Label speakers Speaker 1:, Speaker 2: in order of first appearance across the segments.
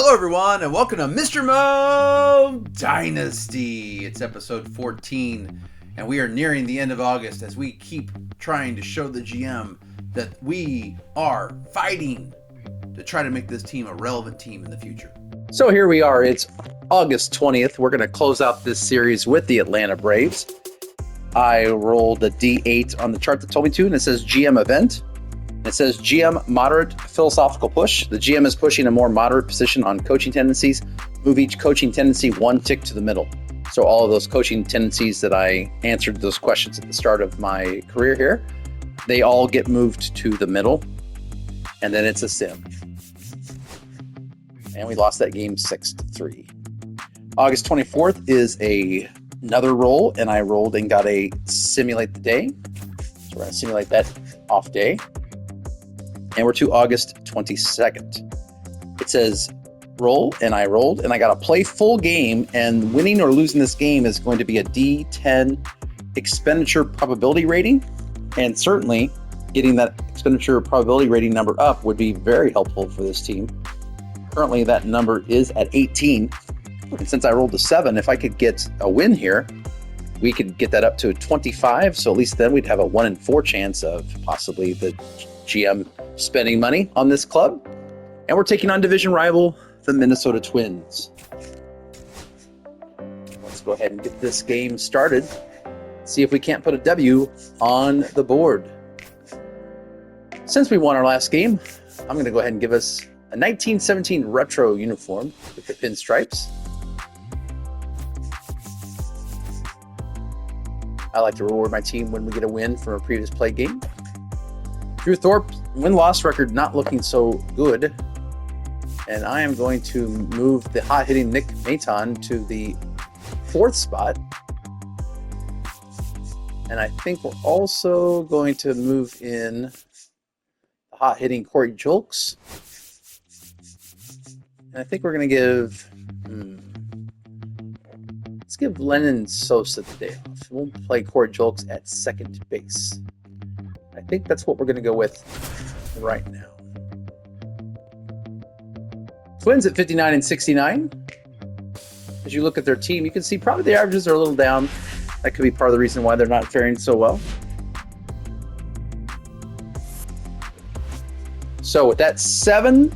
Speaker 1: Hello everyone and welcome to Mr. Mo Dynasty. It's episode 14 and we are nearing the end of August as we keep trying to show the GM that we are fighting to try to make this team a relevant team in the future.
Speaker 2: So here we are. It's August 20th. We're going to close out this series with the Atlanta Braves. I rolled a D8 on the chart that told me to, and it says GM event. It says GM moderate philosophical push. The GM is pushing a more moderate position on coaching tendencies. Move each coaching tendency one tick to the middle. So all of those coaching tendencies that I answered those questions at the start of my career here, they all get moved to the middle, and then it's a sim. And we lost that game 6-3. August 24th is another roll, and I rolled and got a simulate the day. So we're going to simulate that off day. And we're to August 22nd. It says roll, and I rolled, and I got to play full game, and winning or losing this game is going to be a D10 expenditure probability rating. And certainly getting that expenditure probability rating number up would be very helpful for this team. Currently, that number is at 18. And since I rolled a 7, if I could get a win here, we could get that up to 25. So at least then we'd have a 1 in 4 chance of possibly the GM spending money on this club. And we're taking on division rival, the Minnesota Twins. Let's go ahead and get this game started. See if we can't put a W on the board. Since we won our last game, I'm going to go ahead and give us a 1917 retro uniform with the pinstripes. I like to reward my team when we get a win from a previous play game. Drew Thorpe, win-loss record not looking so good. And I am going to move the hot-hitting Nick Maton to the 4th spot. And I think we're also going to move in the hot-hitting Corey Julks. And I think we're going to give... let's give Lennon Sosa the day off. We'll play Corey Julks at second base. I think that's what we're going to go with right now. Twins at 59 and 69. As you look at their team, you can see probably the averages are a little down. That could be part of the reason why they're not faring so well. So with that 7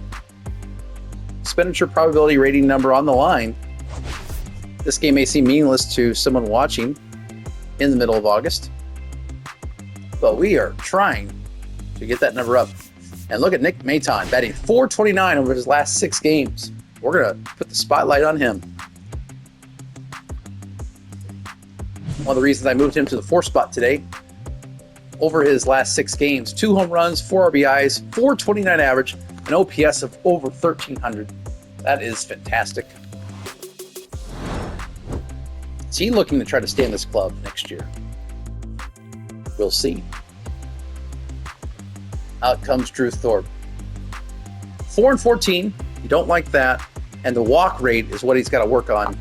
Speaker 2: expenditure probability rating number on the line, this game may seem meaningless to someone watching in the middle of August, but we are trying to get that number up. And look at Nick Maton batting .429 over his last 6 games. We're going to put the spotlight on him. One of the reasons I moved him to the 4th spot today, over his last 6 games, 2 home runs, 4 RBIs, .429 average, an OPS of over 1,300. That is fantastic. Is he looking to try to stay in this club next year? We'll see. Out comes Drew Thorpe. 4 and 14. You don't like that. And the walk rate is what he's got to work on.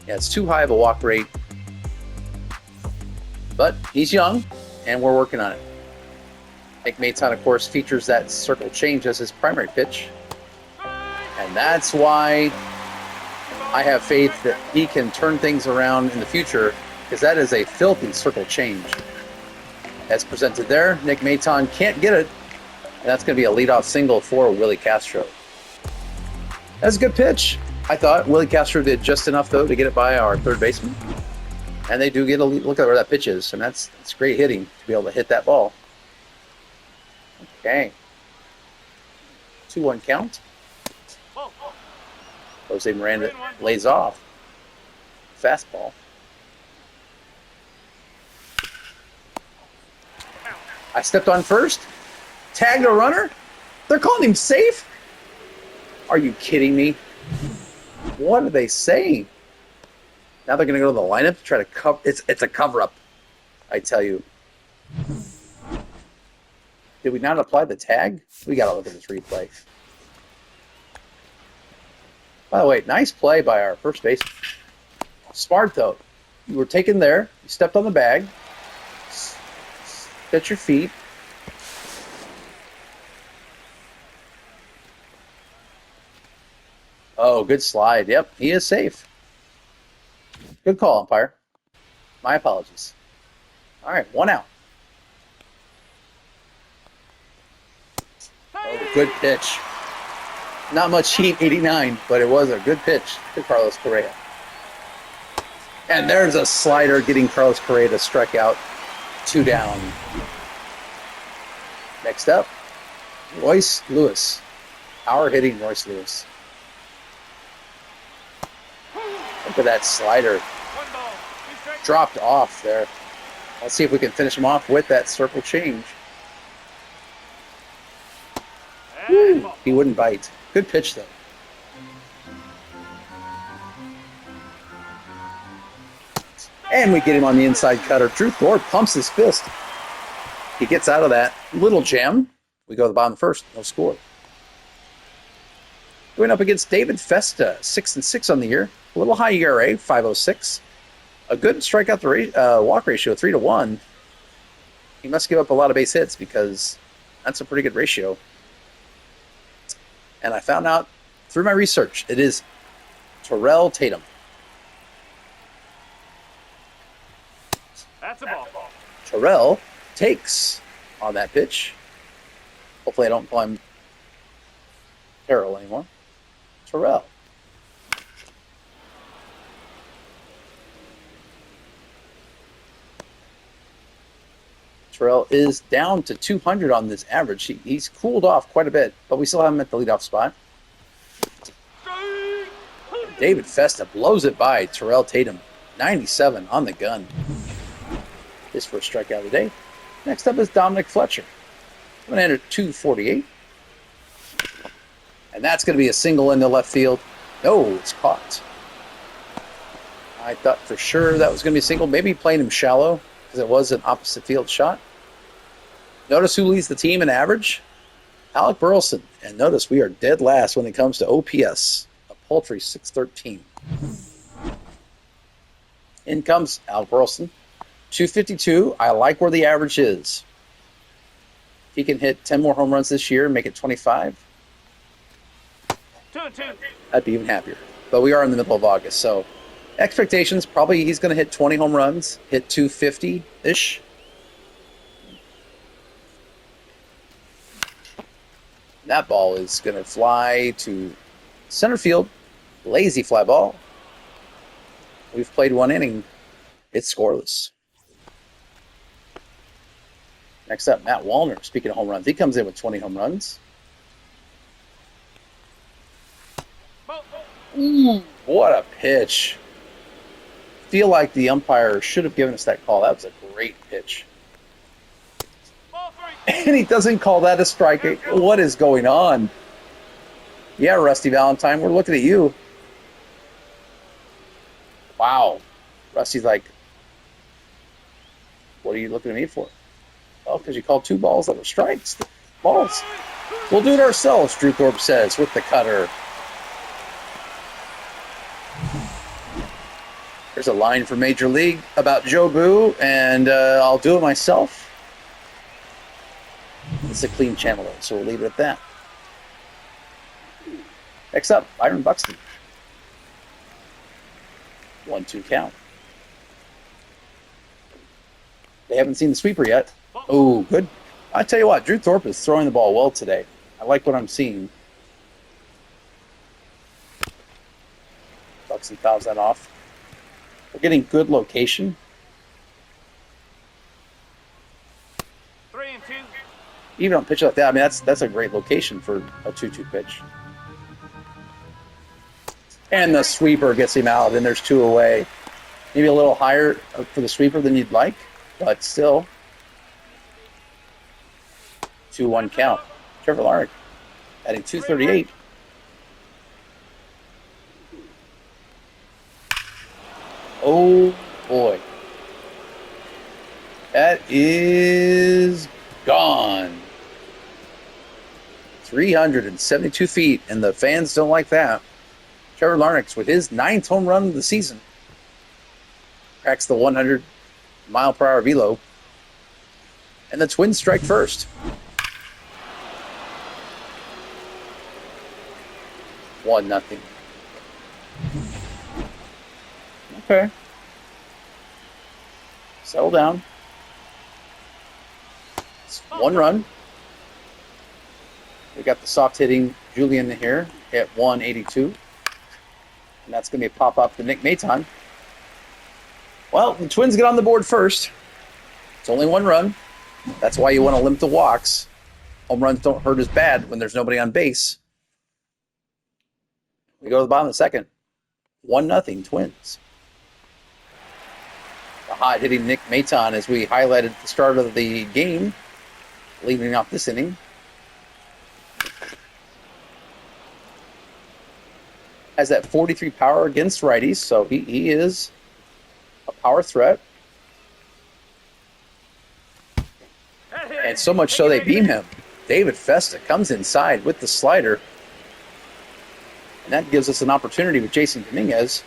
Speaker 2: Yeah, it's too high of a walk rate. But he's young, and we're working on it. Nick Maton, of course, features that circle change as his primary pitch. And that's why I have faith that he can turn things around in the future, because that is a filthy circle change. As presented there, Nick Maton can't get it, and that's going to be a leadoff single for Willie Castro. That's a good pitch. I thought Willie Castro did just enough, though, to get it by our third baseman. And they do get a lead. Look at where that pitch is, and that's great hitting to be able to hit that ball. Okay. 2-1 count. Jose Miranda lays off. Fastball. I stepped on first. Tagged a runner. They're calling him safe? Are you kidding me? What are they saying? Now they're going to go to the lineup to try to cover. It's a cover-up, I tell you. Did we not apply the tag? We got to look at this replay. By the way, nice play by our first baseman. Smart, though. You were taken there. You stepped on the bag. Set your feet. Oh, good slide. Yep, he is safe. Good call, umpire. My apologies. All right, 1 out. Oh, good pitch. Not much heat, 89, but it was a good pitch to Carlos Correa. And there's a slider getting Carlos Correa to strike out. 2 down. Next up, Royce Lewis. Power hitting Royce Lewis. Look at that slider. Dropped off there. Let's see if we can finish him off with that circle change. Woo, he wouldn't bite. Good pitch, though. And we get him on the inside cutter. Drew Thorpe pumps his fist. He gets out of that little jam. We go to the bottom first. No score. Going up against David Festa, 6-6 on the year. A little high ERA, 5.06. A good strikeout to walk ratio, 3-1. He must give up a lot of base hits because that's a pretty good ratio. And I found out through my research, it is Terrell Tatum.
Speaker 3: That's a ball.
Speaker 2: Terrell takes on that pitch. Hopefully I don't call him Terrell anymore. Terrell. Terrell is down to 200 on this average. He's cooled off quite a bit, but we still have him at the leadoff spot. David Festa blows it by Terrell Tatum. 97 on the gun. His first strikeout of the day. Next up is Dominic Fletcher. I'm going to enter 248. And that's going to be a single into left field. No, it's caught. I thought for sure that was going to be a single. Maybe playing him shallow because it was an opposite field shot. Notice who leads the team in average? Alec Burleson. And notice we are dead last when it comes to OPS. A paltry 613. In comes Alec Burleson. 252. I like where the average is. If he can hit 10 more home runs this year and make it 25,
Speaker 3: 2-2.
Speaker 2: I'd be even happier. But we are in the middle of August, so expectations, probably he's going to hit 20 home runs, hit 250-ish. That ball is going to fly to center field. Lazy fly ball. We've played 1 inning. It's scoreless. Next up, Matt Wallner. Speaking of home runs, he comes in with 20 home runs. Ooh, what a pitch. Feel like the umpire should have given us that call. That was a great pitch. And he doesn't call that a strike. What is going on? Yeah, Rusty Valentine, we're looking at you. Wow. Rusty's like, what are you looking at me for? Well, because you called 2 balls that were strikes. Balls. We'll do it ourselves, Drew Thorpe says, with the cutter. There's a line from Major League about Joe Boo, and I'll do it myself. It's a clean channel, though, so we'll leave it at that. Next up, Byron Buxton. 1-2 count. They haven't seen the sweeper yet. Oh, good. I tell you what, Drew Thorpe is throwing the ball well today. I like what I'm seeing. Buxton fouls that off. We're getting good location.
Speaker 3: 3-2.
Speaker 2: Even on a pitch like that, I mean, that's a great location for a 2-2 pitch. And the sweeper gets him out, and there's 2 away. Maybe a little higher for the sweeper than you'd like, but still. 2-1 count. Trevor Larrick adding 238. Oh, boy. That is gone. 372 feet, and the fans don't like that. Trevor Larnix with his 9th home run of the season. Cracks the 100-mile-per-hour velo. And the Twins strike first. 1-0. Okay. Settle down. It's 1 run. We got the soft hitting Julian here at 182. And that's going to be a pop up to Nick Maton. Well, the Twins get on the board first. It's only 1 run. That's why you want to limit the walks. Home runs don't hurt as bad when there's nobody on base. We go to the bottom of the second. 1-0 Twins. The hot hitting Nick Maton, as we highlighted at the start of the game, leading off this inning. Has that 43 power against righties, so he is a power threat. And so much so they beam him. David Festa comes inside with the slider. And that gives us an opportunity with Jason Dominguez.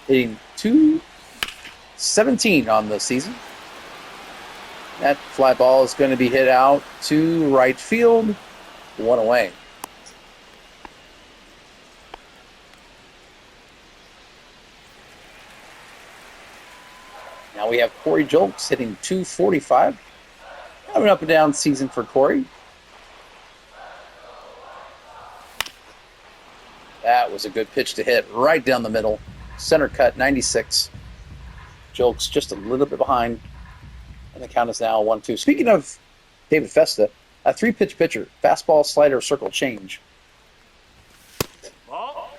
Speaker 2: Hitting .217 on the season. That fly ball is going to be hit out to right field. 1 away. Now we have Corey Julks hitting .245. Kind of an up and down season for Corey. That was a good pitch to hit right down the middle. Center cut, 96. Julks just a little bit behind. And the count is now 1-2. Speaking of David Festa, a 3-pitch pitcher. Fastball, slider, circle, change.
Speaker 3: Ball.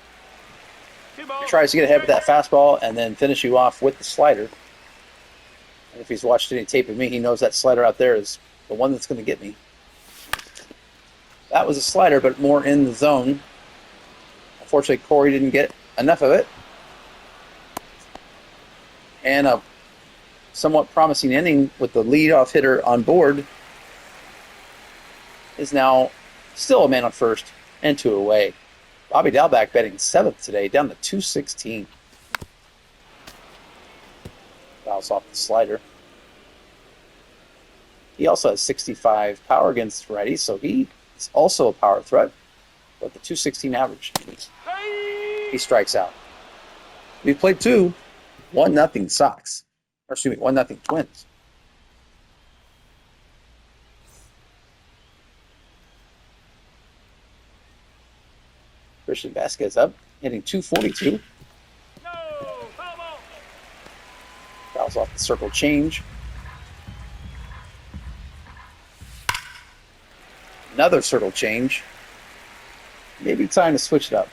Speaker 3: Two balls.
Speaker 2: He tries to get ahead with that fastball and then finish you off with the slider. And if he's watched any tape of me, he knows that slider out there is the one that's going to get me. That was a slider, but more in the zone. Unfortunately, Corey didn't get enough of it. And a somewhat promising inning with the leadoff hitter on board is now still a man on first and 2 away. Bobby Dalbeck batting 7th today, down to .216. Fouls off the slider. He also has 65 power against righties, so he is also a power threat. But the .216 average, he strikes out. We've played 2, 1-0 Sox. Or excuse me, 1-0 Twins. Christian Vasquez up, hitting .242.
Speaker 3: No, foul ball.
Speaker 2: Fouls off the circle change. Another circle change. Maybe time to switch it up.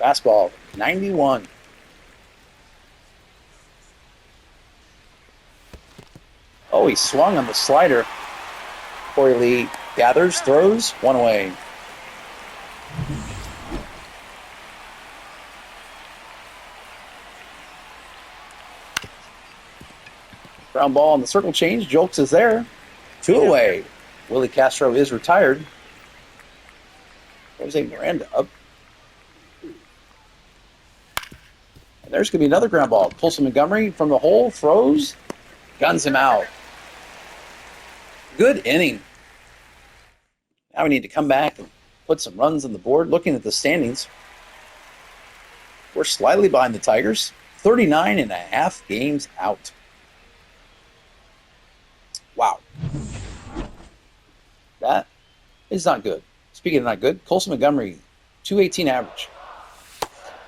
Speaker 2: Fastball, 91. Oh, he swung on the slider. Corey Lee gathers, throws, 1 away. Ground ball on the circle change. Julks is there. 2 away. Willie Castro is retired. Jose Miranda up. And there's going to be another ground ball. Pulson Montgomery from the hole, throws, guns him out. Good inning. Now we need to come back and put some runs on the board. Looking at the standings, we're slightly behind the Tigers. 39 and a half games out. Wow. That is not good. Speaking of not good, Colson Montgomery, .218 average.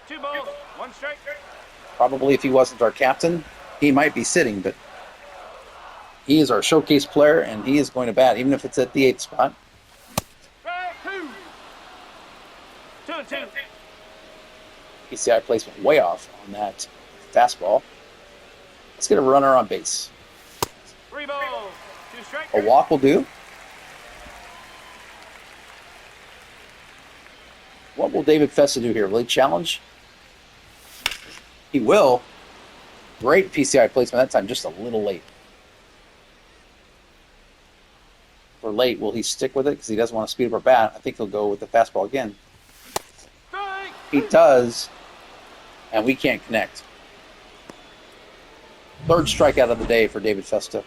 Speaker 3: 2 balls, 1 strike.
Speaker 2: Probably if he wasn't our captain, he might be sitting, but he is our showcase player, and he is going to bat, even if it's at the 8th spot.
Speaker 3: Strike 2. 2-2.
Speaker 2: PCI placement way off on that fastball. Let's get a runner on base.
Speaker 3: 3 balls, 2 strikes.
Speaker 2: A walk will do. What will David Festa do here? Will he challenge? He will. Great PCI placement that time, just a little late. For late, will he stick with it because he doesn't want to speed up our bat? I think he'll go with the fastball again.
Speaker 3: Strike.
Speaker 2: He does, and we can't connect. 3rd strikeout of the day for David Festa.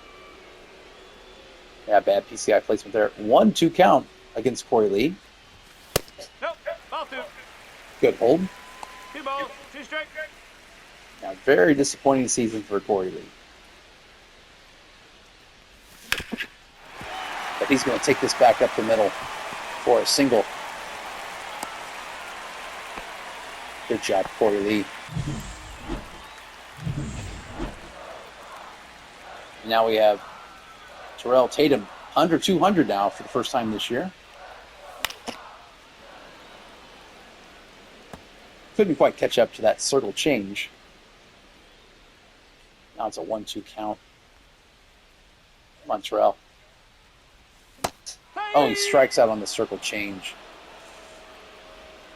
Speaker 2: Yeah, bad PCI placement there. 1-2 count. against Corey Lee.
Speaker 3: Nope. Ball 2.
Speaker 2: Good hold.
Speaker 3: 2 balls, 2 strikes.
Speaker 2: Now, very disappointing season for Corey Lee. But he's going to take this back up the middle for a single. Good job, Corey Lee. Now we have Terrell Tatum under 200 now for the first time this year. Couldn't quite catch up to that circle change. Now it's a 1-2 count. Come on, Terrell. Oh, he strikes out on the circle change.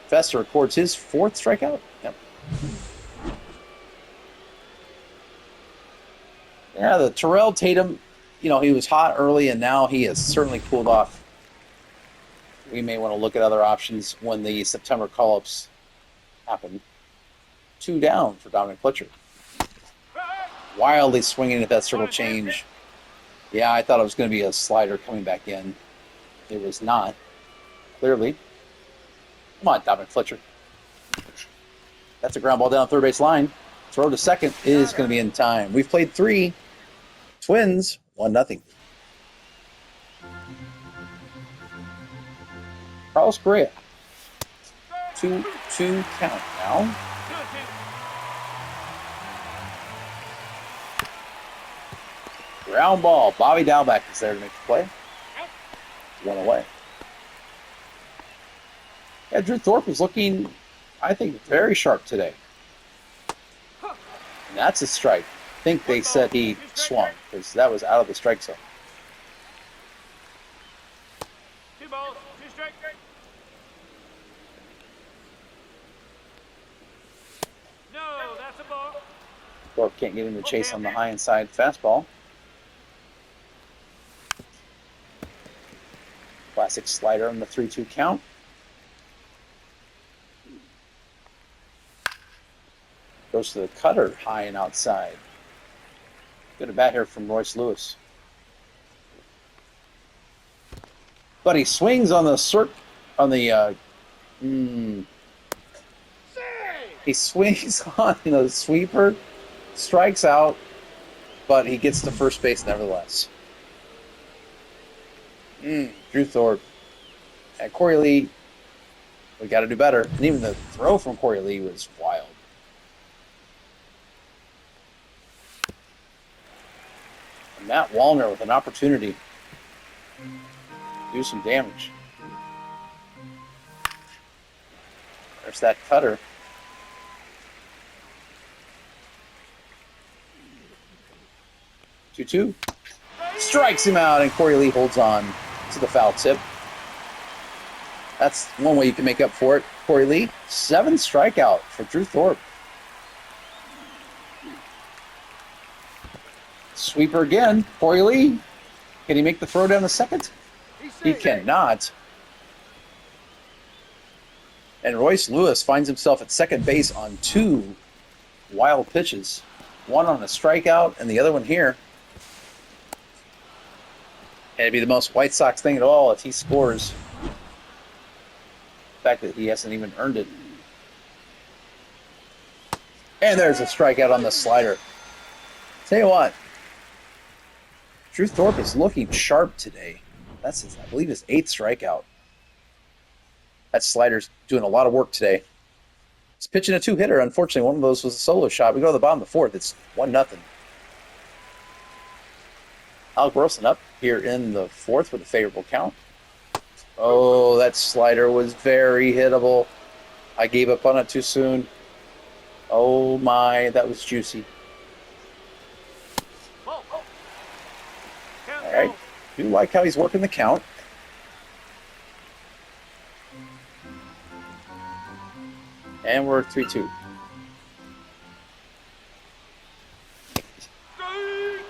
Speaker 2: Fester records his 4th strikeout. Yep. Yeah, the Terrell Tatum, he was hot early, and now he has certainly cooled off. We may want to look at other options when the September call-ups happen. 2 down for Dominic Fletcher. Wildly swinging at that circle change. Yeah, I thought it was going to be a slider coming back in. It was not. Clearly. Come on, Dominic Fletcher. That's a ground ball down third base line. Throw to second is going to be in time. We've played 3. Twins, 1-0. Carlos Correa. 2-2 count now.
Speaker 3: 2-2.
Speaker 2: Ground ball. Bobby Dalbeck is there to make the play. 1 away. Yeah, Drew Thorpe is looking, I think, very sharp today. And that's a strike. I think they said he swung because that was out of the strike zone.
Speaker 3: 2 balls, 2 strikes. No, that's a ball.
Speaker 2: Thorpe can't get in the chase on the high inside fastball. Classic slider on the 3-2 count. Goes to the cutter, high and outside. Good at bat here from Royce Lewis. But he swings on the he swings on the sweeper, strikes out, but he gets to first base nevertheless. Drew Thorpe. At Corey Lee, we got to do better. And even the throw from Corey Lee was wild. And Matt Wallner with an opportunity to do some damage. There's that cutter. Two. Strikes him out, and Corey Lee holds on to the foul tip. That's one way you can make up for it. Corey Lee, 7th strikeout for Drew Thorpe. Sweeper again. Corey Lee. Can he make the throw down the second? He cannot. And Royce Lewis finds himself at second base on 2 wild pitches. One on a strikeout and the other one here. And it'd be the most White Sox thing at all if he scores. The fact that he hasn't even earned it. And there's a strikeout on the slider. Tell you what, Drew Thorpe is looking sharp today. That's his, I believe, his 8th strikeout. That slider's doing a lot of work today. He's pitching a 2-hitter. Unfortunately, one of those was a solo shot. We go to the bottom of the 4th. It's 1-0. Alec Burleson up here in the 4th with a favorable count. Oh, that slider was very hittable. I gave up on it too soon. Oh my, that was juicy. All right, do like how he's working the count. And we're 3-2.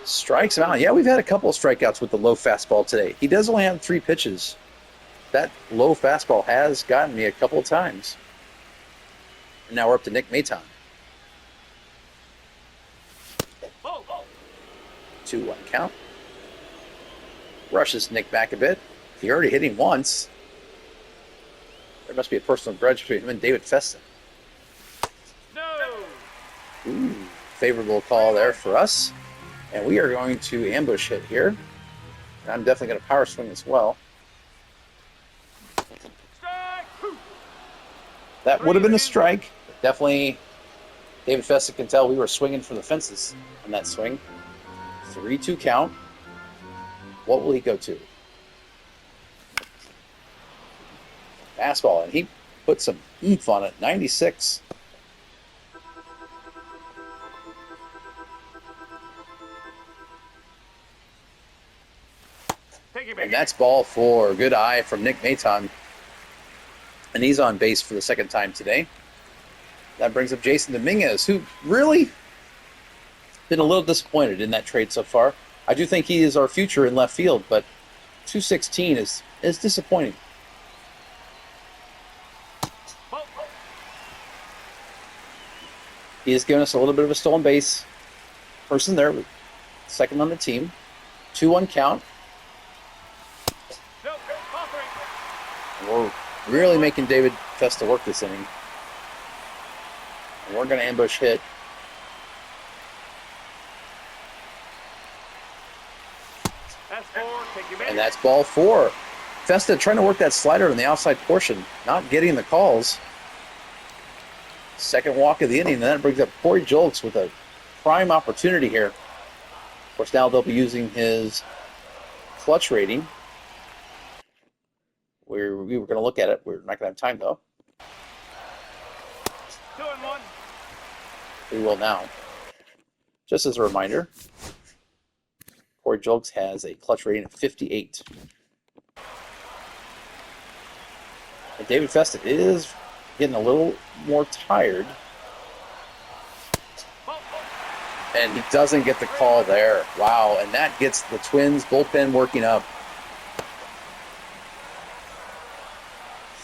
Speaker 2: Strikes him out. Yeah, we've had a couple of strikeouts with the low fastball today. He does only have 3 pitches. That low fastball has gotten me a couple of times. And now we're up to Nick Maton. 2-1 count. Rushes Nick back a bit. He already hit him once. There must be a personal grudge between him and David Festa.
Speaker 3: No.
Speaker 2: Ooh, favorable call there for us. And we are going to ambush hit here. And I'm definitely going to power swing as well.
Speaker 3: Strike.
Speaker 2: That would have been a strike. Definitely, David Festa can tell we were swinging for the fences on that swing. 3-2 count. What will he go to? Fastball, and he put some oomph on it. 96. And that's ball 4. Good eye from Nick Maton. And he's on base for the second time today. That brings up Jason Dominguez, who really been a little disappointed in that trade so far. I do think he is our future in left field, but 216 is disappointing. He has given us a little bit of a stolen base. Person there, second on the team. 2-1 count. We're really making David Festa work this inning. And we're going to ambush hit. And that's ball 4. Festa trying to work that slider in the outside portion, not getting the calls. Second walk of the inning, and that brings up Corey Julks with a prime opportunity here. Of course, now they'll be using his clutch rating. We were going to look at it. We're not going to have time, though.
Speaker 3: 2-1.
Speaker 2: We will now. Just as a reminder, Corey Julks has a clutch rating of 58. And David Festa is getting a little more tired. And he doesn't get the call there. Wow, and that gets the Twins bullpen working up.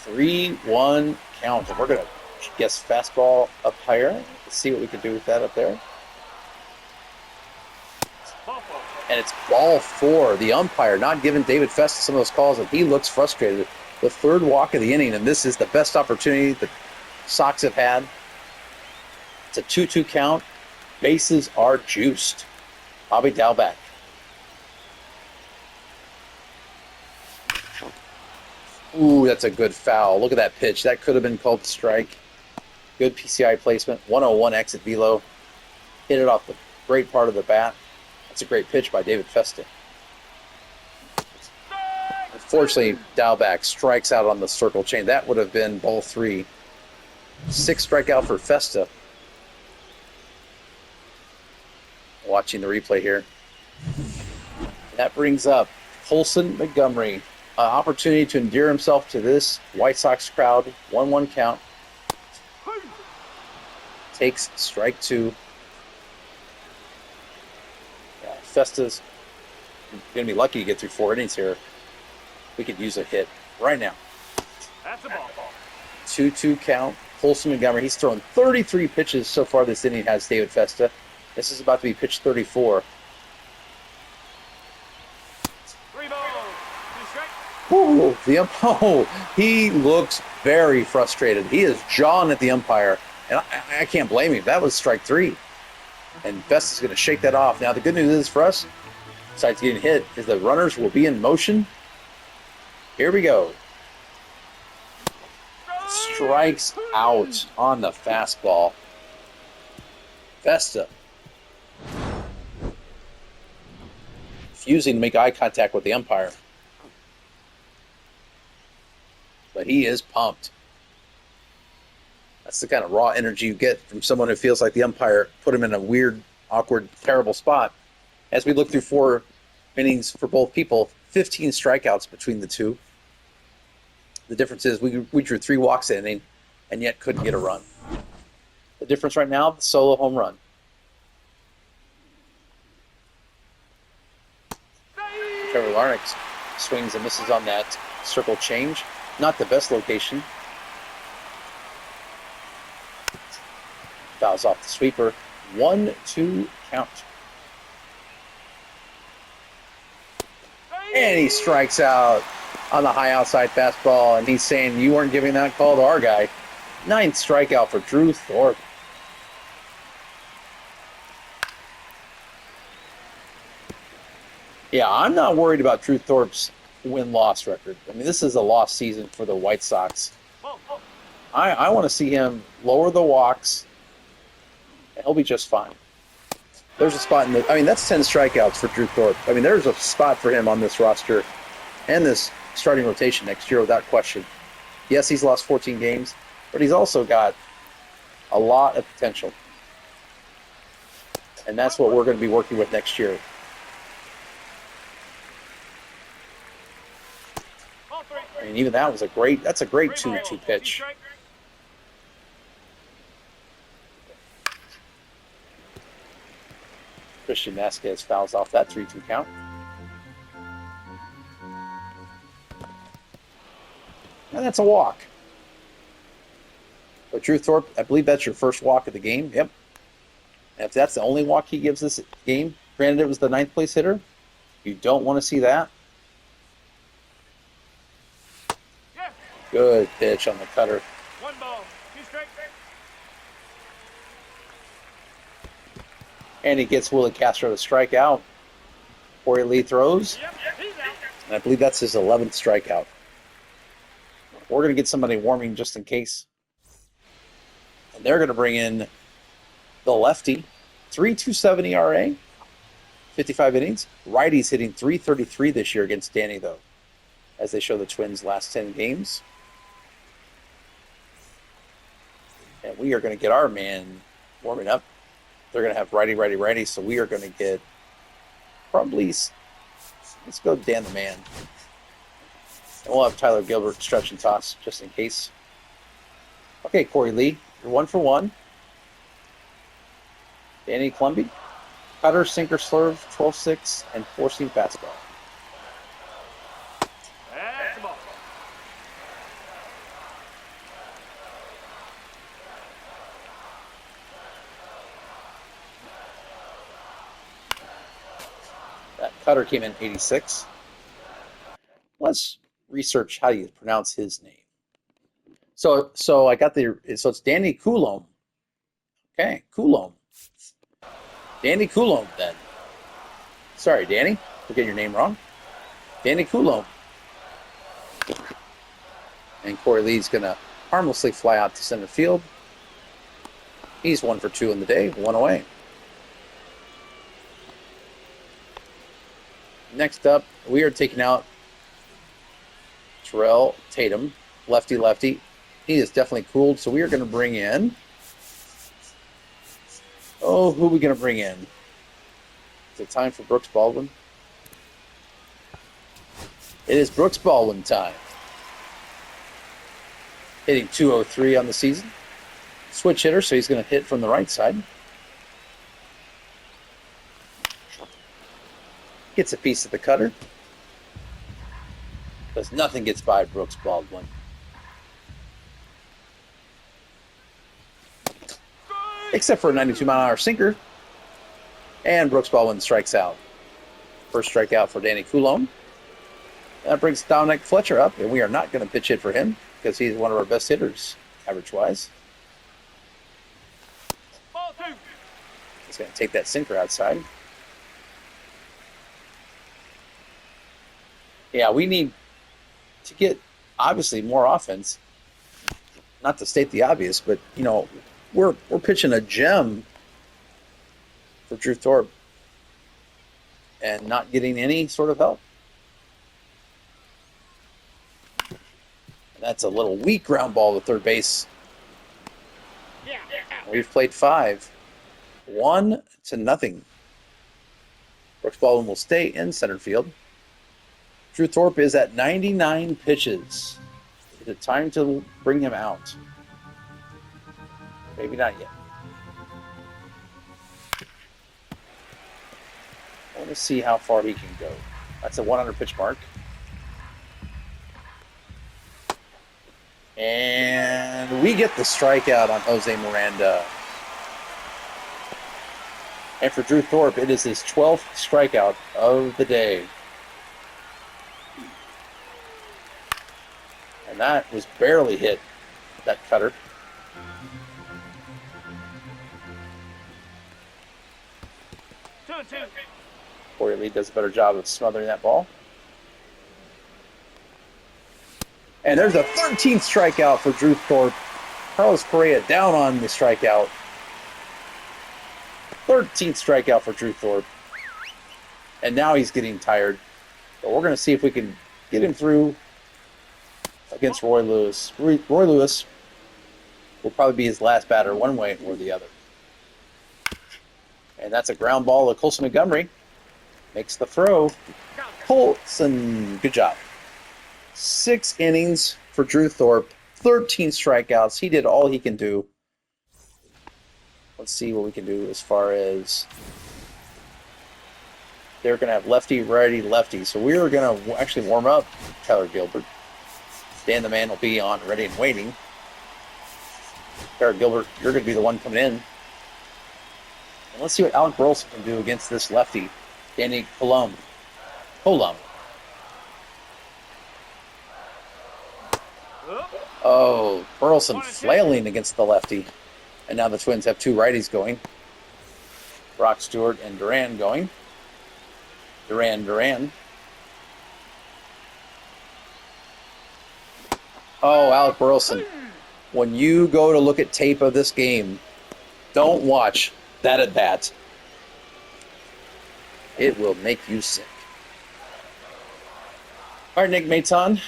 Speaker 2: 3-1 count. And we're going to guess fastball up higher. Let's see what we can do with that up there. And it's ball 4. The umpire not giving David Festa some of those calls, and he looks frustrated. The third walk of the inning, and this is the best opportunity the Sox have had. It's a 2-2 count. Bases are juiced. Bobby Dalbec. Ooh, that's a good foul. Look at that pitch. That could have been called strike. Good PCI placement. 101 exit velo. Hit it off the great part of the bat. That's a great pitch by David Festa. Unfortunately, Dalbec strikes out on the circle chain. That would have been ball 3. 6 strikeout for Festa. Watching the replay here. That brings up Colson Montgomery. Opportunity to endear himself to this White Sox crowd. 1-1 count. Takes strike 2. Festa's going to be lucky to get through 4 innings here. We could use a hit right now.
Speaker 3: That's a ball.
Speaker 2: 2-2 count. Colson Montgomery. He's thrown 33 pitches so far this inning, has David Festa. This is about to be pitch 34.
Speaker 3: 3 balls. 2 strikes.
Speaker 2: Ooh, he looks very frustrated. He is jawing at the umpire, and I can't blame him. That was strike 3. And Festa's going to shake that off. Now, the good news is for us, besides getting hit, is the runners will be in motion. Here we go. Strikes out on the fastball. Festa refusing to make eye contact with the umpire. But he is pumped. That's the kind of raw energy you get from someone who feels like the umpire put him in a weird, awkward, terrible spot. As we look through 4 innings for both people, 15 strikeouts between the two. The difference is we drew 3 walks in inning and yet couldn't get a run. The difference right now, the solo home run. Trevor Larnach swings and misses on that circle change. Not the best location. Fouls off the sweeper. 1-2 count. And he strikes out. on the high outside fastball, and he's saying you weren't giving that call to our guy. 9th strikeout for Drew Thorpe. Yeah, I'm not worried about Drew Thorpe's win-loss record. I mean, this is a lost season for the White Sox. I want to see him lower the walks, and he'll be just fine. There's a spot in the... I mean, that's 10 strikeouts for Drew Thorpe. I mean, there's a spot for him on this roster and this starting rotation next year without question. Yes, he's lost 14 games, but he's also got a lot of potential. And that's what we're going to be working with next year. I mean, even that was that's a great 2-2 pitch. Christian Vasquez fouls off that 3-2 count. And that's a walk. But Drew Thorpe, I believe that's your first walk of the game. Yep. And if that's the only walk he gives this game, granted it was the 9th place hitter, you don't want to see that. Good pitch on the cutter.
Speaker 3: 1 ball, 2 strikes.
Speaker 2: And he gets Willie Castro to strike out. Corey Lee throws.
Speaker 3: Yep, he's out.
Speaker 2: And I believe that's his 11th strikeout. We're going to get somebody warming just in case. And they're going to bring in the lefty. 3.27 ERA. 55 innings. Righty's hitting .333 this year against Danny, though, as they show the Twins' last 10 games. And we are going to get our man warming up. They're going to have righty. So we are going to get probably, let's go Dan the Man. And we'll have Tyler Gilbert stretch and toss just in case. Okay, Corey Lee, you're 1 for 1. Danny Clumby, cutter, sinker, slurve, 12-6, and 4-seam fastball.
Speaker 3: That's the ball.
Speaker 2: That cutter came in 86. Let's research how you pronounce his name. So I got so it's Danny Coulombe. Okay, Coulombe. Danny Coulombe then. Sorry, Danny, for getting your name wrong. Danny Coulombe. And Corey Lee's going to harmlessly fly out to center field. He's 1 for 2 in the day, 1 away. Next up, we are taking out Terrell Tatum, lefty. He is definitely cooled, so we are going to bring in... Oh, who are we going to bring in? Is it time for Brooks Baldwin? It is Brooks Baldwin time. Hitting .203 on the season. Switch hitter, so he's going to hit from the right side. Gets a piece of the cutter. Because nothing gets by Brooks Baldwin. Except for a 92-mile-an-hour sinker. And Brooks Baldwin strikes out. First strikeout for Danny Coulombe. That brings Dominic Fletcher up, and we are not going to pitch hit for him because he's one of our best hitters, average-wise.
Speaker 3: Ball 2.
Speaker 2: He's going to take that sinker outside. Yeah, we need to get, obviously, more offense. Not to state the obvious, but, you know, we're pitching a gem for Drew Thorpe and not getting any sort of help. And that's a little weak ground ball to third base. We've played 5. 1-0. Brooks Baldwin will stay in center field. Drew Thorpe is at 99 pitches. Is it time to bring him out? Maybe not yet. I want to see how far he can go. That's a 100 pitch mark. And we get the strikeout on Jose Miranda. And for Drew Thorpe, it is his 12th strikeout of the day. And that was barely hit, that cutter.
Speaker 3: 2-2.
Speaker 2: Corey Lee does a better job of smothering that ball. And there's a 13th strikeout for Drew Thorpe. Carlos Correa down on the strikeout. 13th strikeout for Drew Thorpe. And now he's getting tired. But we're going to see if we can get him through against Roy Lewis. Roy Lewis will probably be his last batter one way or the other. And that's a ground ball to Colson Montgomery. Makes the throw. Colson, good job. 6 innings for Drew Thorpe. 13 strikeouts. He did all he can do. Let's see what we can do as far as... They're going to have lefty, righty, lefty. So we're going to actually warm up Tyler Gilbert. Dan the Man will be on ready and waiting. Tyler Gilbert, you're going to be the one coming in. And let's see what Alec Burleson can do against this lefty, Danny Colum. Oh, Burleson flailing against the lefty. And now the Twins have 2 righties going. Brock Stewart and Duran going. Duran. Oh, Alec Burleson. When you go to look at tape of this game, don't watch that at bat. It will make you sick. All right, Nick Maton,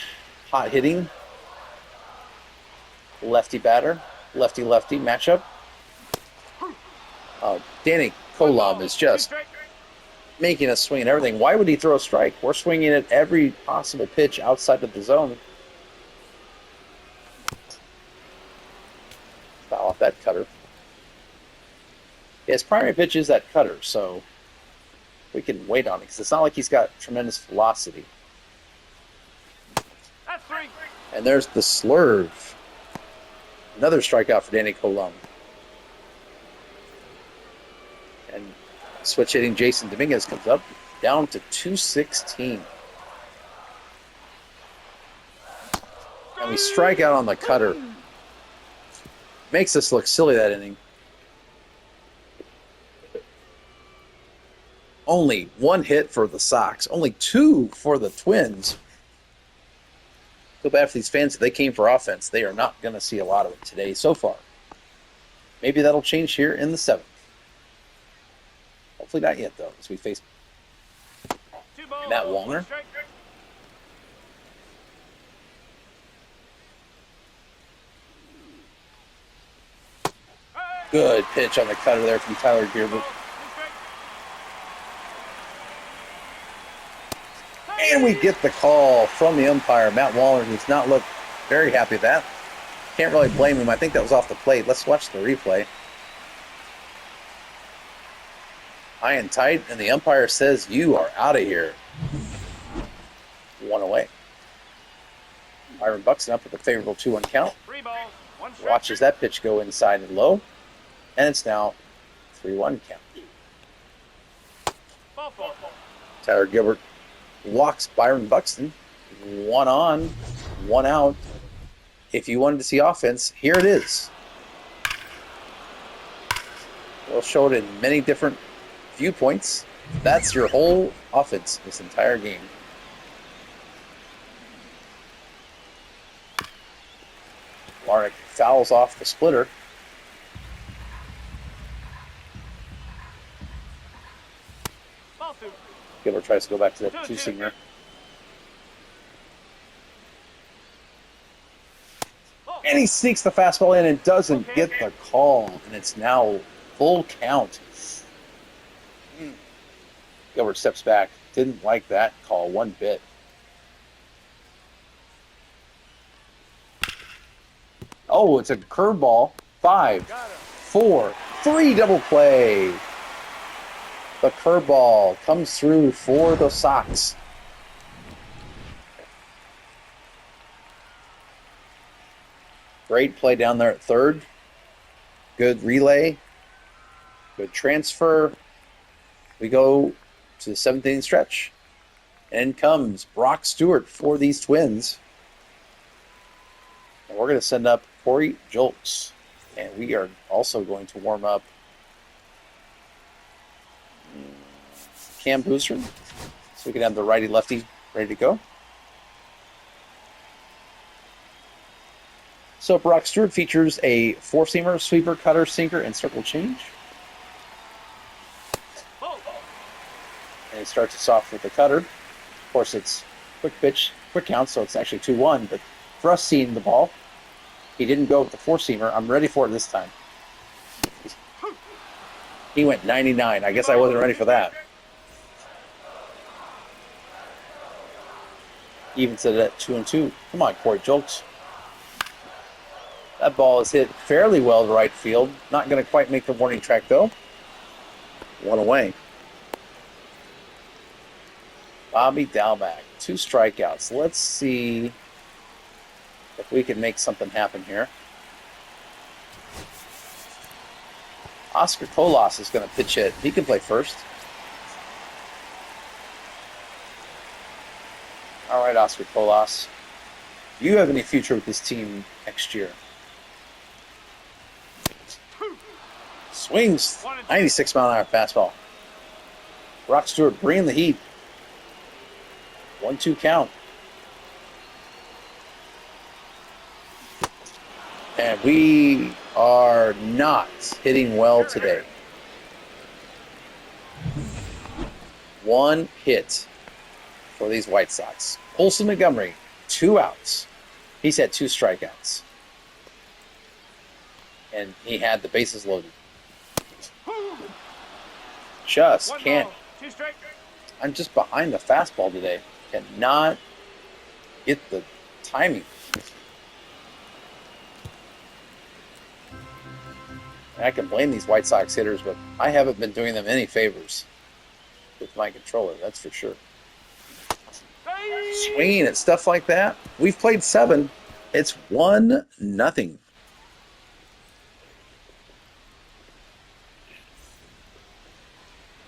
Speaker 2: hot hitting. Lefty batter, lefty matchup. Danny Colum is just making us swing at everything. Why would he throw a strike? We're swinging at every possible pitch outside of the zone. Foul off that cutter. His primary pitch is that cutter, so we can wait on it because it's not like he's got tremendous velocity.
Speaker 3: That's 3.
Speaker 2: And there's the slurve. Another strikeout for Danny Colum. And switch hitting Jason Dominguez comes up down to 216. And we strike out on the cutter. Makes us look silly that inning. Only 1 hit for the Sox. Only 2 for the Twins. Feel bad for these fans. If they came for offense, they are not going to see a lot of it today so far. Maybe that'll change here in the 7th. Hopefully not yet, though, as we face Matt Wallner. Good pitch on the cutter there from Tyler Gilbert. And we get the call from the umpire, Matt Wallner, who's not looked very happy with that. Can't really blame him. I think that was off the plate. Let's watch the replay. High and tight, and the umpire says, you are out of here. 1 away. Byron Buxton up with a favorable 2-1 count.
Speaker 3: 3 balls, 1 strike.
Speaker 2: Watches that pitch go inside and low. And it's now 3-1 count.
Speaker 3: Ball 4.
Speaker 2: Tyler Gilbert walks Byron Buxton. 1 on, 1 out. If you wanted to see offense, here it is. We'll show it in many different viewpoints. That's your whole offense this entire game. Larnick fouls off the splitter.
Speaker 3: Ball 2.
Speaker 2: Gilbert tries to go back to that 2-seamer. And he sneaks the fastball in and doesn't get the call. And it's now full count. Gilbert steps back. Didn't like that call one bit. Oh, it's a curveball. 5, 4, 3 double play. The curveball comes through for the Sox. Great play down there at third. Good relay. Good transfer. We go to the 7th inning stretch. And in comes Brock Stewart for these Twins. And we're going to send up Corey Jolks. And we are also going to warm up Cam Booster. So we can have the righty-lefty ready to go. So Brock Stewart features a four-seamer, sweeper, cutter, sinker, and circle change. And he starts us off with the cutter. Of course, it's quick pitch, quick count, so it's actually 2-1. But for us seeing the ball, he didn't go with the four-seamer. I'm ready for it this time. He went 99. I guess I wasn't ready for that. Even said it at 2-2. Come on, Corey Jolks. That ball is hit fairly well to right field. Not going to quite make the warning track, though. One away. Bobby Dalmac, 2 strikeouts. Let's see if we can make something happen here. Oscar Colas is going to pitch hit. He can play first. All right, Oscar Colas. Do you have any future with this team next year? Swings. 96-mile-an-hour fastball. Brock Stewart bringing the heat. 1-2 count. And we are not hitting well today. 1 hit for these White Sox. Olson Montgomery, 2 outs. He's had 2 strikeouts. And he had the bases loaded. Just can't. I'm just behind the fastball today. Cannot get the timing. And I can blame these White Sox hitters, but I haven't been doing them any favors with my controller, that's for sure. Swinging at stuff like that. We've played 7. It's 1-0.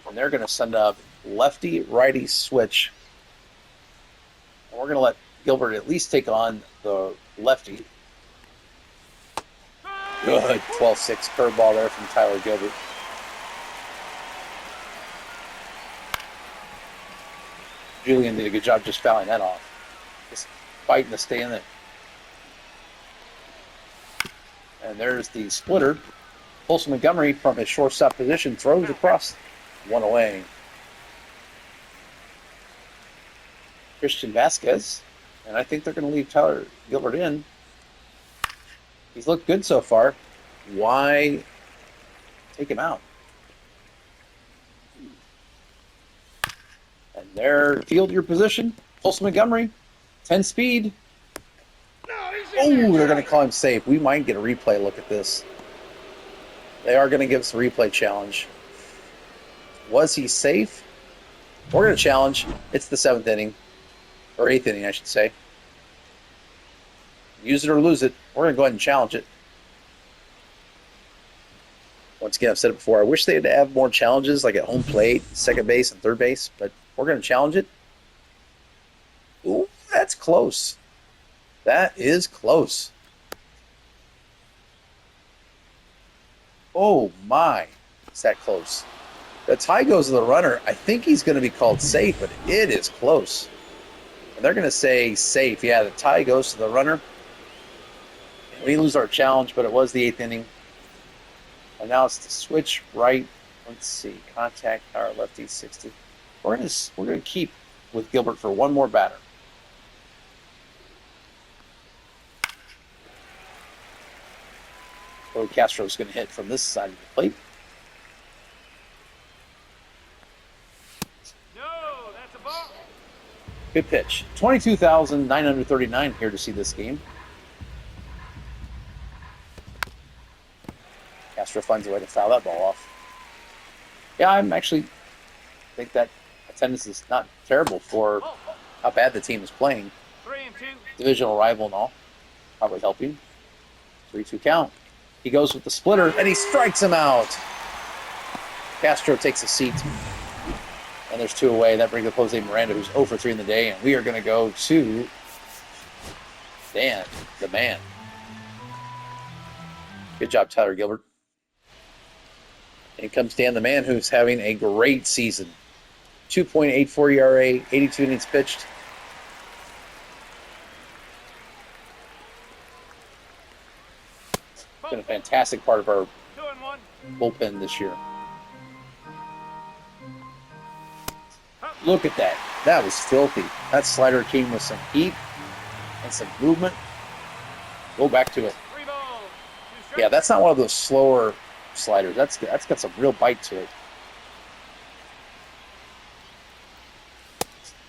Speaker 2: And they're going to send up lefty-righty switch. And we're going to let Gilbert at least take on the lefty. Good 12-6 curveball there from Tyler Gilbert. Julian did a good job just fouling that off. Just fighting to stay in there. And there's the splitter. Olson Montgomery from his shortstop position throws across. 1 away. Christian Vasquez. And I think they're going to leave Tyler Gilbert in. He's looked good so far. Why take him out? And there, field your position. Olson Montgomery, 10 speed. Oh, they're going to call him safe. We might get a replay look at this. They are going to give us a replay challenge. Was he safe? We're going to challenge. It's the 7th inning. Or 8th inning, I should say. Use it or lose it. We're going to go ahead and challenge it. Once again, I've said it before. I wish they'd have more challenges, like at home plate, second base, and third base. But we're going to challenge it. Ooh, that's close. That is close. Oh, my. Is that close? The tie goes to the runner. I think he's going to be called safe, but it is close. And they're going to say safe. Yeah, the tie goes to the runner. We lose our challenge, but it was the 8th inning. And now it's the switch right. Let's see. Contact power lefty 60. We're gonna keep with Gilbert for one more batter. Corey Castro's going to hit from this side of the plate.
Speaker 3: No, that's a ball.
Speaker 2: Good pitch. 22,939 here to see this game. Castro finds a way to foul that ball off. Yeah, I'm actually think that attendance is not terrible for how bad the team is playing.
Speaker 3: 3-2.
Speaker 2: Divisional rival and all. Probably helping. 3-2 count. He goes with the splitter, and he strikes him out. Castro takes a seat. And there's 2 away. That brings up Jose Miranda, who's 0 for 3 in the day. And we are going to go to Dan, the man. Good job, Tyler Gilbert. In comes Dan, the man who's having a great season. 2.84 ERA, 82 innings pitched. It's been a fantastic part of our
Speaker 3: 2-1.
Speaker 2: bullpen this year. Look at that. That was filthy. That slider came with some heat and some movement. Go back to it.
Speaker 3: 3 balls. 2 strikes.
Speaker 2: Yeah, that's not one of those slower sliders. That's got some real bite to it.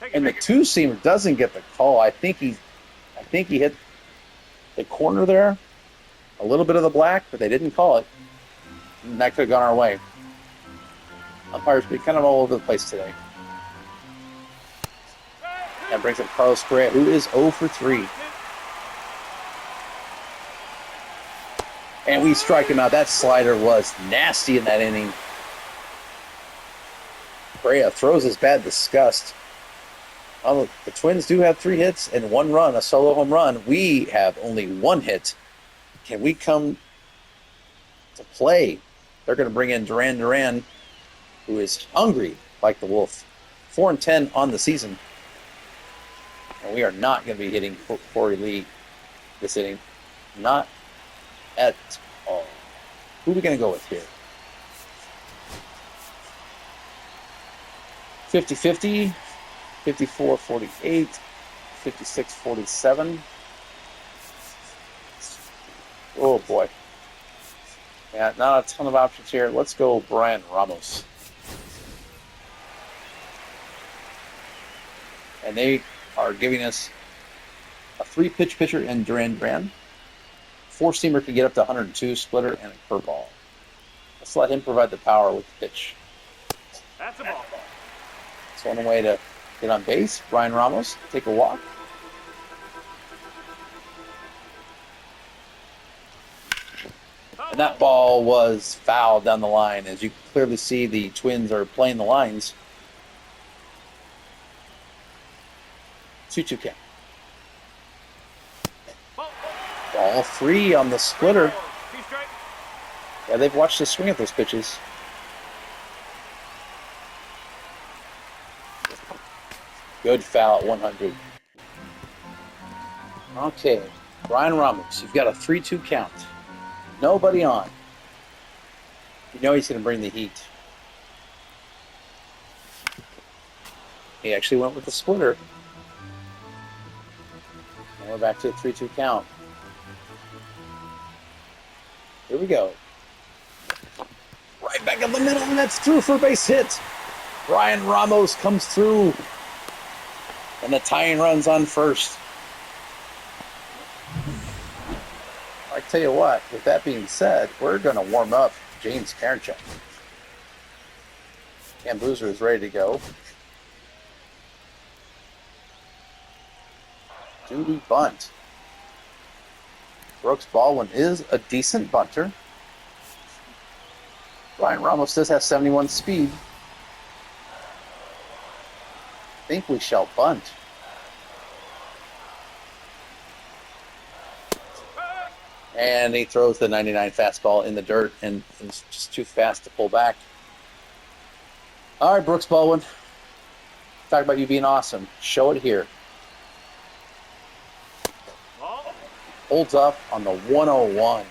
Speaker 3: Take it,
Speaker 2: And the
Speaker 3: take it.
Speaker 2: two-seamer doesn't get the call. I think he hit the corner there, a little bit of the black, but they didn't call it. And that could have gone our way. Umpires be kind of all over the place today. That brings up Carlos Correa, who is 0 for 3. And we strike him out. That slider was nasty in that inning. Correa throws his bat in disgust. Oh, the Twins do have 3 hits and 1 run, a solo home run. We have only 1 hit. Can we come to play? They're going to bring in Duran, who is hungry like the Wolf. 4-10 on the season. And we are not going to be hitting Corey Lee this inning. Not at all. Who are we going to go with here? 50-50, 54-48, 56-47. Oh, boy. Yeah, not a ton of options here. Let's go Brian Ramos. And they are giving us a 3-pitch pitcher in Duran. 4-seamer can get up to 102, splitter, and a curveball. Let's let him provide the power with the pitch.
Speaker 3: That's a ball.
Speaker 2: So on the way to get on base, Brian Ramos, take a walk. And that ball was fouled down the line. As you clearly see, the Twins are playing the lines. 2-2 count. Ball 3 on the splitter.
Speaker 3: 2 strikes.
Speaker 2: Yeah, they've watched us swing at those pitches. Good foul at 100. Okay, Brian Ramos, you've got a 3-2 count. Nobody on. You know he's going to bring the heat. He actually went with the splitter. And we're back to a 3-2 count. Here we go. Right back in the middle, and that's through for a base hit. Brian Ramos comes through. And the tying run's on first. I tell you what, with that being said, we're going to warm up James Karinchak. Cam Boozer is ready to go. Duty bunt. Brooks Baldwin is a decent bunter. Brian Ramos does have 71 speed. I think we shall bunt. And he throws the 99 fastball in the dirt and is just too fast to pull back. All right, Brooks Baldwin. Talk about you being awesome. Show it here.
Speaker 3: Ball.
Speaker 2: Holds up on the 101.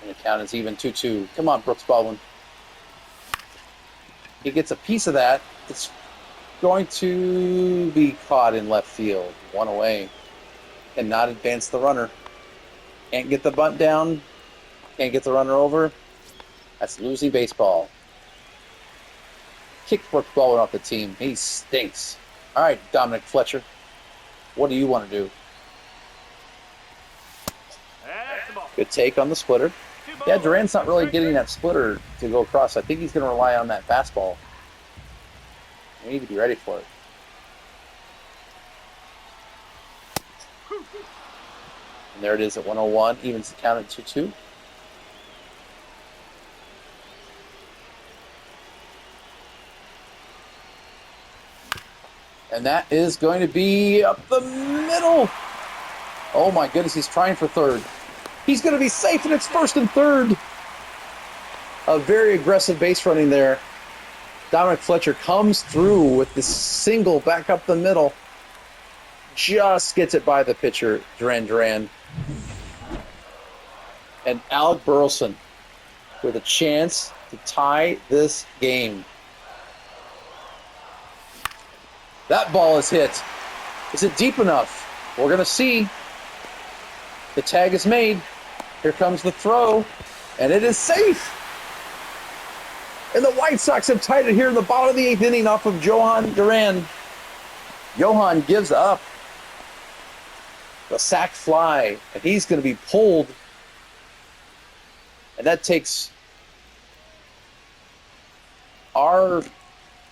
Speaker 2: And the count is even 2-2. Come on, Brooks Baldwin. He gets a piece of that. It's going to be caught in left field. 1 away. Cannot advance the runner. Can't get the bunt down. Can't get the runner over. That's losing baseball. Kick Brooks Baldwin off the team. He stinks. All right, Dominic Fletcher. What do you want to do?
Speaker 3: That's the ball.
Speaker 2: Good take on the splitter.
Speaker 3: 2 balls.
Speaker 2: Yeah, Duran's not really getting that splitter to go across. I think he's going to rely on that fastball. We need to be ready for it. And there it is at 101. Evens the count at 2-2. And that is going to be up the middle. Oh my goodness, he's trying for third. He's going to be safe, and it's first and third. A very aggressive base running there. Dominic Fletcher comes through with the single back up the middle. Just gets it by the pitcher, Duran. And Alec Burleson with a chance to tie this game. That ball is hit. Is it deep enough? We're going to see. The tag is made. Here comes the throw. And it is safe. And the White Sox have tied it here in the bottom of the 8th inning off of Johan Duran. Johan gives up the sac fly. And he's going to be pulled. And that takes our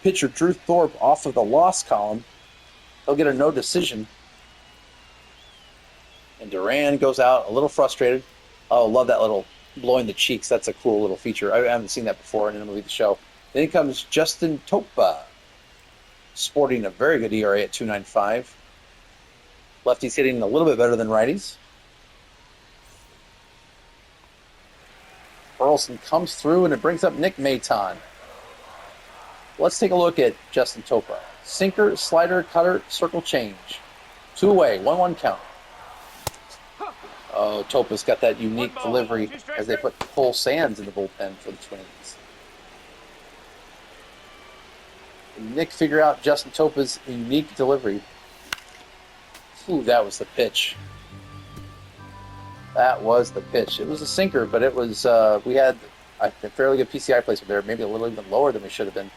Speaker 2: pitcher, Drew Thorpe, off of the loss column. He'll get a no decision. And Duran goes out a little frustrated. Oh, love that little blowing the cheeks. That's a cool little feature. I haven't seen that before in MLB The Show. Then comes Justin Topa, sporting a very good ERA at 2.95. Lefties hitting a little bit better than righties. Burleson comes through, and it brings up Nick Maton. Let's take a look at Justin Topa. Sinker, slider, cutter, circle change. 2 away, 1-1 count. Oh, Topa's got that unique delivery as they put Cole Sands in the bullpen for the Twins. Can Nick figure out Justin Topa's unique delivery? Ooh, that was the pitch. That was the pitch. It was a sinker, but it was, we had a fairly good PCI placement there, maybe a little even lower than we should have been.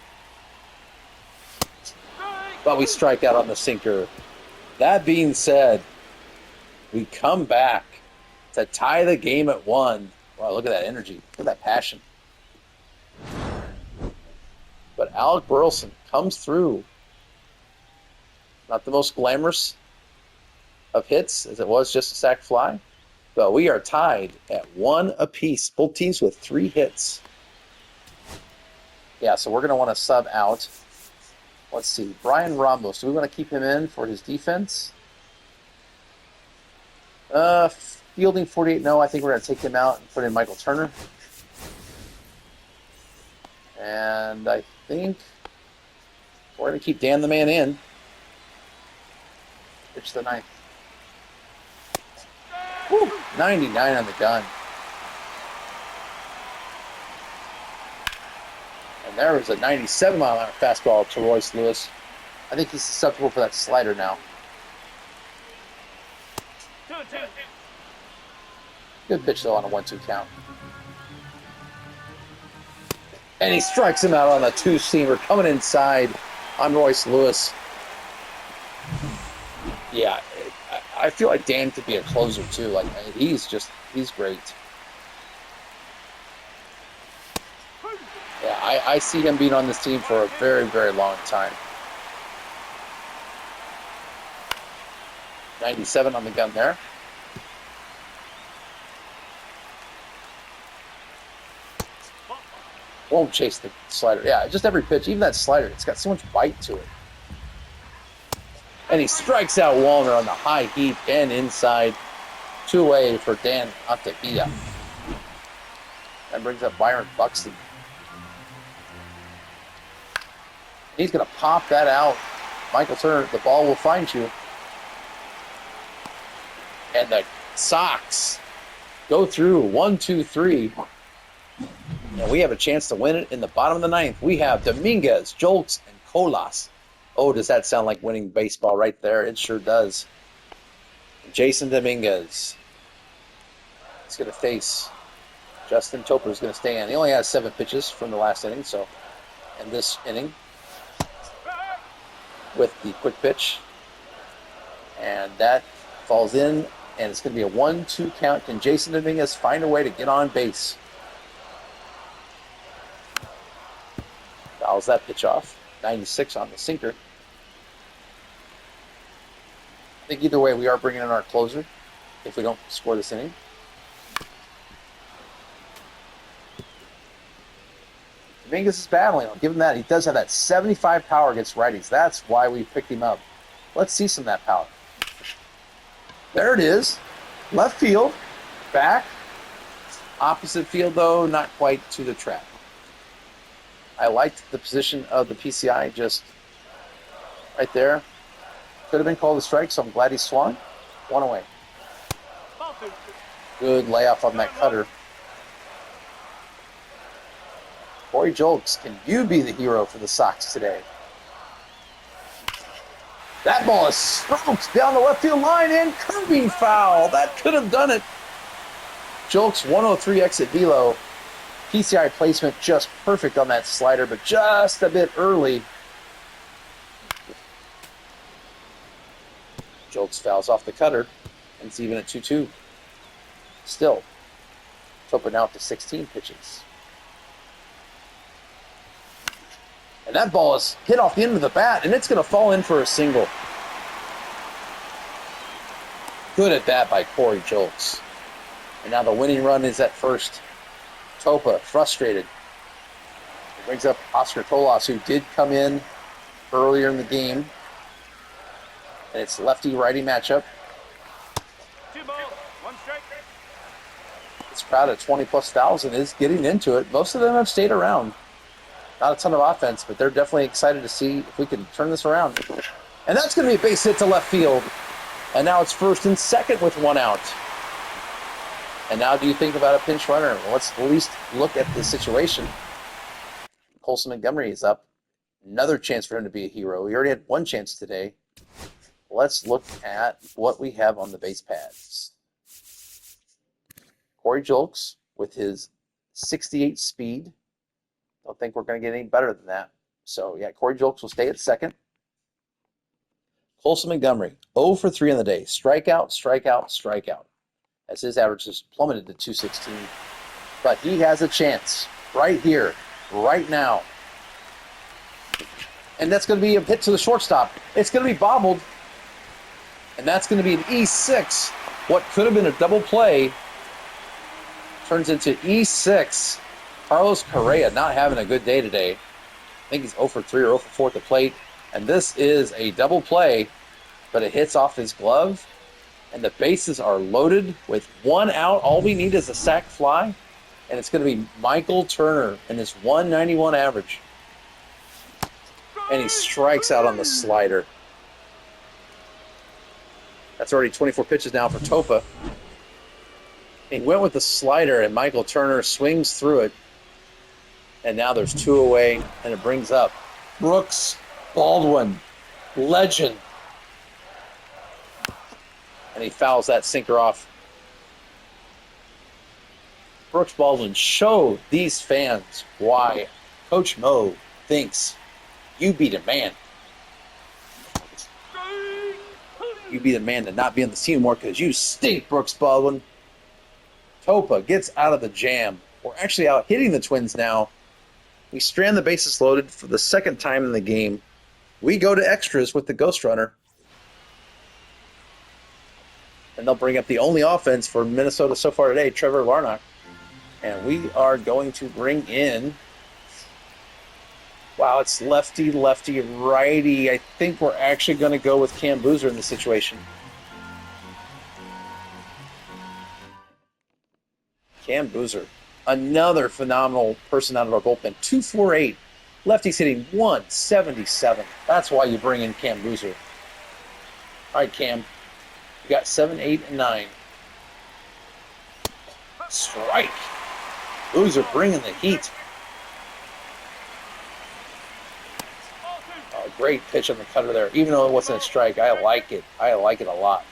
Speaker 2: But we strike out on the sinker. That being said, we come back to tie the game at 1. Wow, look at that energy. Look at that passion. But Alec Burleson comes through. Not the most glamorous of hits, as it was just a sac fly. But we are tied at 1 apiece. Both teams with 3 hits. Yeah, so we're going to want to sub out. Let's see. Brian Ramos. Do we want to keep him in for his defense? Fielding 48. No, I think we're going to take him out and put in Michael Turner. And I think we're going to keep Dan the Man in. Pitch the 9th. Woo, 99 on the gun. And there was a 97-mile-an-hour fastball to Royce Lewis. I think he's susceptible for that slider now. Good pitch, though, on a 1-2 count. And he strikes him out on the 2-seamer, coming inside on Royce Lewis. Yeah, I feel like Dan could be a closer, too. Like, he's great. Yeah, I see him being on this team for a very, very long time. 97 on the gun there. Won't chase the slider. Yeah, just every pitch, even that slider, it's got so much bite to it. And he strikes out Wallner on the high heat and inside. 2 away for Dan Antavilla. That brings up Byron Buxton. He's going to pop that out. Michael Turner, the ball will find you. And the Sox go through 1, 2, 3. And we have a chance to win it in the bottom of the 9th. We have Dominguez, Jolks, and Colas. Oh, does that sound like winning baseball right there? It sure does. Jason Dominguez. He's going to face Justin Topa, who's going to stay in. He only has 7 pitches from the last inning, so in this inning with the quick pitch. And that falls in, and it's going to be a 1-2 count. Can Jason Dominguez find a way to get on base? Fouls that pitch off. 96 on the sinker. I think either way, we are bringing in our closer if we don't score this inning. Dominguez is battling. I'll give him that. He does have that 75 power against righties. That's why we picked him up. Let's see some of that power. There it is. Left field. Back. Opposite field, though, not quite to the track. I liked the position of the PCI just right there. Could have been called a strike, so I'm glad he swung. One away. Good layoff on that cutter. Corey Julks, can you be the hero for the Sox today? That ball is stroked down the left field line and curving foul. That could have done it. Julks 103 exit velo. PCI placement just perfect on that slider, but just a bit early. Julks fouls off the cutter, and it's even at 2-2. Still, Topa now up to 16 pitches. And that ball is hit off the end of the bat, and it's going to fall in for a single. Good at bat by Corey Julks. And now the winning run is at first. Topa, frustrated. He brings up Oscar Tolas, who did come in earlier in the game. And it's lefty-righty matchup.
Speaker 3: 2 balls, 1 strike.
Speaker 2: This crowd at 20-plus thousand is getting into it. Most of them have stayed around. Not a ton of offense, but they're definitely excited to see if we can turn this around. And that's going to be a base hit to left field. And now it's first and second with 1 out. And now do you think about a pinch runner? Well, let's at least look at the situation. Colson Montgomery is up. Another chance for him to be a hero. He already had 1 chance today. Let's look at what we have on the base paths. Corey Julks with his 68 speed. Don't think we're going to get any better than that. So, yeah, Corey Julks will stay at second. Colson Montgomery, 0 for 3 on the day. Strikeout, strikeout, strikeout. As his average has plummeted to 216. But he has a chance right here, right now. And that's going to be a hit to the shortstop. It's going to be bobbled. And that's going to be an E6. What could have been a double play turns into E6. Carlos Correa not having a good day today. I think he's 0 for 3 or 0 for 4 at the plate. And this is a double play, but it hits off his glove. And the bases are loaded with 1 out. All we need is a sac fly. And it's going to be Michael Turner and his 191 average. And he strikes out on the slider. That's already 24 pitches now for Topa. He went with the slider, and Michael Turner swings through it. And now there's 2 away, and it brings up Brooks Baldwin, legend. And he fouls that sinker off. Brooks Baldwin showed these fans why Coach Mo thinks you be the man. You be the man to not be on the team anymore because you stink, Brooks Baldwin. Topa gets out of the jam. We're actually out hitting the Twins now. We strand the bases loaded for the 2nd time in the game. We go to extras with the Ghost Runner. And they'll bring up the only offense for Minnesota so far today, Trevor Larnach. And we are going to bring in... Wow, it's lefty, lefty, righty. I think we're actually going to go with Cam Boozer in this situation. Cam Boozer, another phenomenal person out of our bullpen. 248. Lefty's hitting 177. That's why you bring in Cam Boozer. All right, Cam. You got 7, 8, and 9. Strike. Boozer bringing the heat. Oh, great pitch on the cutter there. Even though it wasn't a strike, I like it. I like it a lot.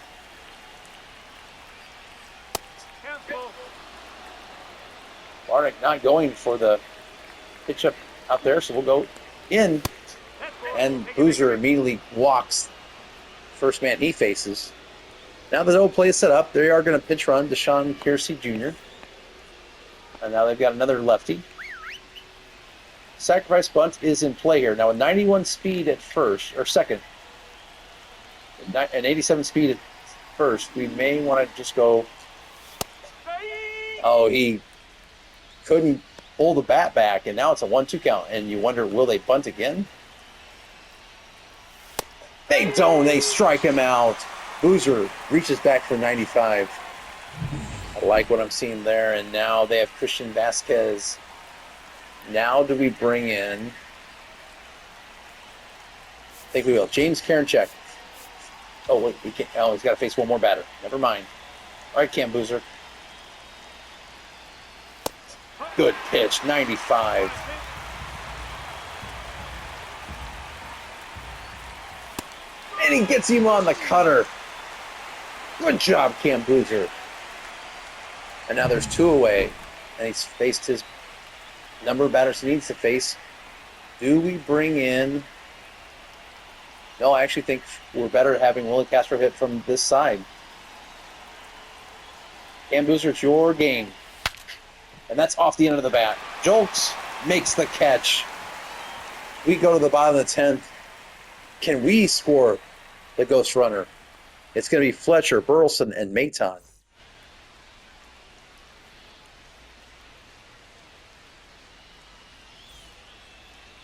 Speaker 2: Larnach not going for the pitch up out there, so we'll go in. And Boozer immediately walks first man he faces. Now the double play is set up. They are going to pitch run Deshaun Kiersey Jr. And now they've got another lefty. Sacrifice bunt is in play here. Now a 91 speed at first, or second. An 87 speed at first. We may want to just go... Oh, he couldn't pull the bat back, and now it's a 1-2 count, and you wonder, will they bunt again? They don't. They strike him out. Boozer reaches back for 95. I like what I'm seeing there, and now they have Christian Vasquez. Now do we bring in, I think we will, James Karinchak. Oh, wait, we can't. Oh, he's got to face one more batter. Never mind. All right, Cam Boozer. Good pitch, 95. And he gets him on the cutter. Good job, Cam Boozer. And now there's 2 away, and he's faced his number of batters he needs to face. Do we bring in... No, I actually think we're better at having Willie Castro hit from this side. Cam Boozer, it's your game. And that's off the end of the bat. Jolks makes the catch. We go to the bottom of the 10th. Can we score the ghost runner? It's going to be Fletcher, Burleson, and Maton.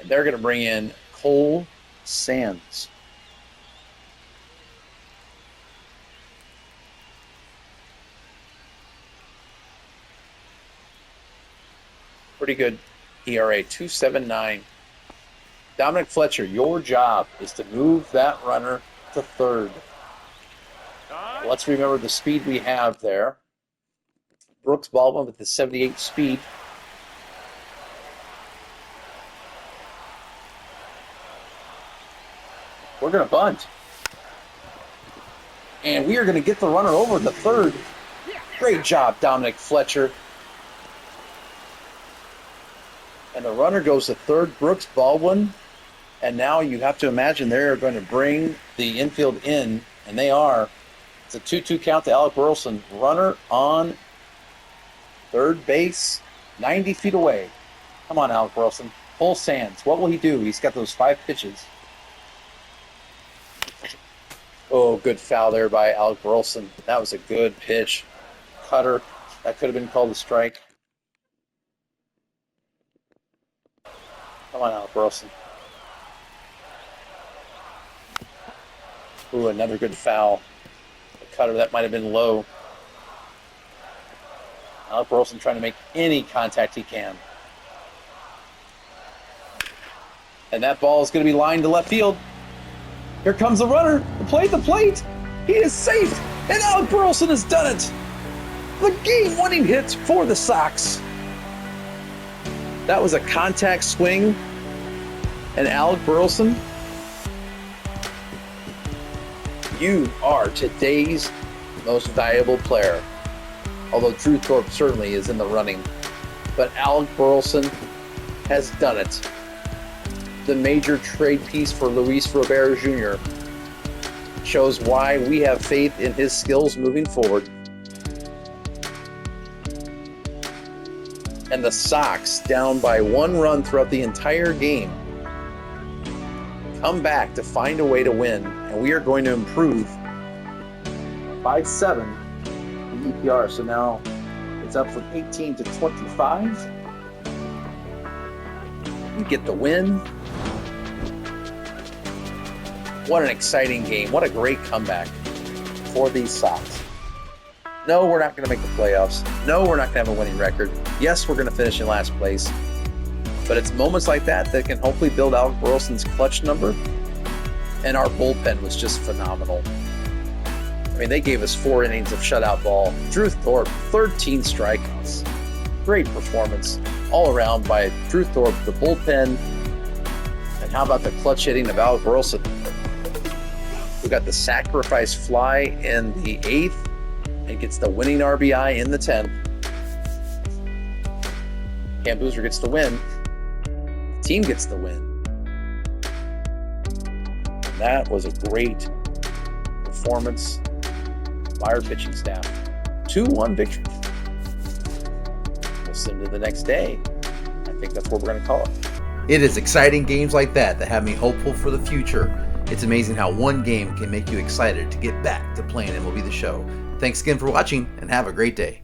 Speaker 2: And they're going to bring in Cole Sands. Pretty good ERA, 2.79. Dominic Fletcher, your job is to move that runner to third. Let's remember the speed we have there. Brooks Baldwin with the 78 speed. We're going to bunt. And we are going to get the runner over to third. Great job, Dominic Fletcher. And the runner goes to third, Brooks Baldwin. And now you have to imagine they're going to bring the infield in, and they are. It's a 2-2 count to Alec Burleson. Runner on third base, 90 feet away. Come on, Alec Burleson. Full Sands. What will he do? He's got those 5 pitches. Oh, good foul there by Alec Burleson. That was a good pitch. Cutter. That could have been called a strike. Come on, Alec Burleson. Ooh, another good foul. The cutter, that might have been low. Alec Burleson trying to make any contact he can. And that ball is going to be lined to left field. Here comes the runner. The plate. He is safe. And Alec Burleson has done it. The game-winning hit for the Sox. That was a contact swing. And Alec Burleson, you are today's most valuable player. Although Drew Thorpe certainly is in the running. But Alec Burleson has done it. The major trade piece for Luis Robert Jr. shows why we have faith in his skills moving forward. And the Sox, down by 1 run throughout the entire game, come back to find a way to win, and we are going to improve by 7 the EPR. So now it's up from 18 to 25. We get the win. What an exciting game. What a great comeback for these Sox. No, we're not going to make the playoffs. No, we're not going to have a winning record. Yes, we're going to finish in last place. But it's moments like that that can hopefully build Alec Burleson's clutch number. And our bullpen was just phenomenal. I mean, they gave us 4 innings of shutout ball. Drew Thorpe, 13 strikeouts. Great performance all around by Drew Thorpe, the bullpen. And how about the clutch hitting of Alec Burleson? We got the sacrifice fly in the 8th. It gets the winning RBI in the 10th. Cam Boozer gets the win. The team gets the win. And that was a great performance by our pitching staff. 2-1 victory. We'll send to the next day. I think that's what we're going to call it.
Speaker 1: It is exciting games like that that have me hopeful for the future. It's amazing how one game can make you excited to get back to playing MLB The Show. Thanks again for watching, and have a great day.